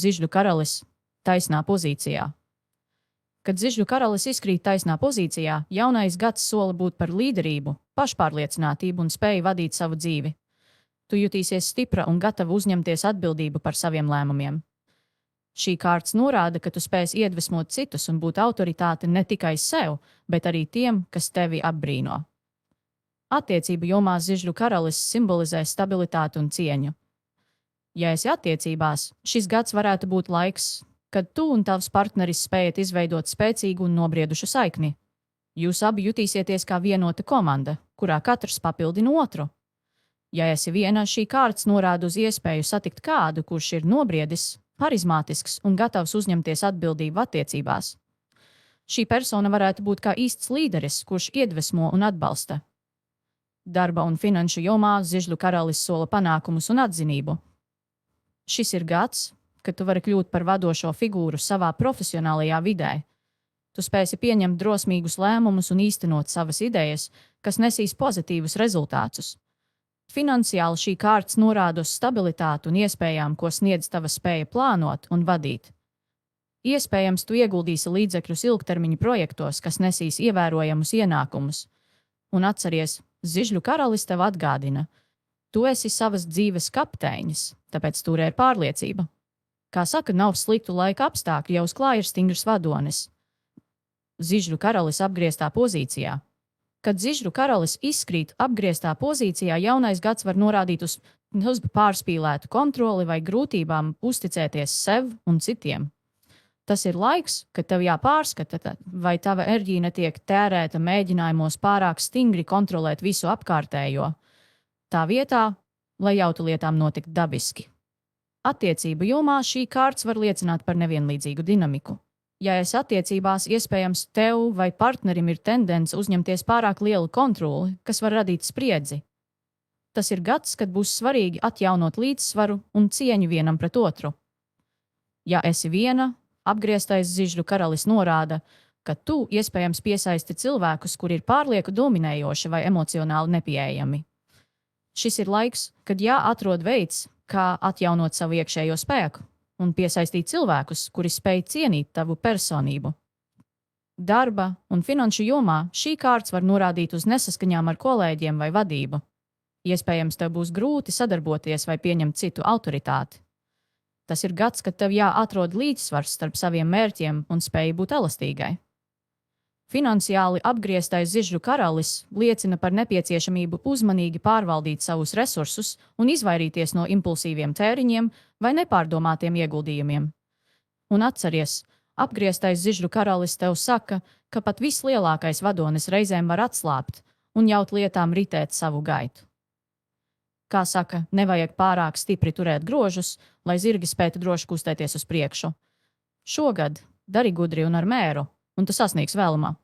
Zižļu karalis taisnā pozīcijā. Kad zižļu karalis izkrīt taisnā pozīcijā, jaunais gads sola būt par līderību, pašpārliecinātību un spēju vadīt savu dzīvi. Tu jutīsies stipra un gatava uzņemties atbildību par saviem lēmumiem. Šī kārts norāda, ka tu spēsi iedvesmot citus un būt autoritāte ne tikai sev, bet arī tiem, kas tevi apbrīno. Attiecību jomā zižļu karalis simbolizē stabilitāti un cieņu. Ja esi attiecībās, šis gads varētu būt laiks, kad tu un tavs partneris spējat izveidot spēcīgu un nobriedušu saikni. Jūs abi jutīsieties kā vienota komanda, kurā katrs papildina otru. Ja esi viena, šī kārts norāda uz iespēju satikt kādu, kurš ir nobriedis, harizmātisks un gatavs uzņemties atbildību attiecībās. Šī persona varētu būt kā īsts līderis, kurš iedvesmo un atbalsta. Darba un finanšu jomā zižļu karalis sola panākumus un atzinību. Šis ir gads, kad tu vari kļūt par vadošo figūru savā profesionālajā vidē. Tu spēsi pieņemt drosmīgus lēmumus un īstenot savas idejas, kas nesīs pozitīvus rezultātus. Finansiāli šī kārts norāda uz stabilitāti un iespējām, ko sniedz tava spēja plānot un vadīt. Iespējams, tu ieguldīsi līdzekļus ilgtermiņa projektos, kas nesīs ievērojamus ienākumus. Un atceries, zižļu karalis tev atgādina: tu esi savas dzīves kapteinis, tāpēc turē ir pārliecība. Kā saka, nav sliktu laika apstākļu, ja uz klāja ir stingrs vadonis. Zižļu karalis apgrieztā pozīcijā. Kad zižļu karalis izkrīt apgrieztā pozīcijā, jaunais gads var norādīt uz pārspīlētu kontroli vai grūtībām uzticēties sev un citiem. Tas ir laiks, kad tev jāpārskata, vai tava enerģija netiek tērēta mēģinājumos pārāk stingri kontrolēt visu apkārtējo. Tā vietā, lai ļautu lietām notikt dabiski. Attiecību jomā šī kārts var liecināt par nevienlīdzīgu dinamiku. Ja esi attiecībās, iespējams, tev vai partnerim ir tendence uzņemties pārāk lielu kontroli, kas var radīt spriedzi. Tas ir gads, kad būs svarīgi atjaunot līdzsvaru un cieņu vienam pret otru. Ja esi viena, apgrieztais zižļu karalis norāda, ka tu iespējams piesaisti cilvēkus, kuri ir pārlieku dominējoši vai emocionāli nepieejami. Šis ir laiks, kad jāatrod veids, kā atjaunot savu iekšējo spēku un piesaistīt cilvēkus, kuri spēj cienīt tavu personību. Darba un finanšu jomā šī kārts var norādīt uz nesaskaņām ar kolēģiem vai vadību. Iespējams, tev būs grūti sadarboties vai pieņemt citu autoritāti. Tas ir gads, kad tev jāatrod līdzsvars starp saviem mērķiem un spēju būt elastīgai. Finansiāli apgrieztais zižļu karalis liecina par nepieciešamību uzmanīgi pārvaldīt savus resursus un izvairīties no impulsīviem tēriņiem vai nepārdomātiem ieguldījumiem. Un atceries, apgrieztais zižļu karalis tev saka, ka pat vislielākais vadonis reizēm var atslābt un ļaut lietām ritēt savu gaitu. Kā saka, nevajag pārāk stipri turēt grožus, lai zirgi spētu droši kustēties uz priekšu. Šogad dari gudri un ar mēru, un tu sasniegs vēlamā.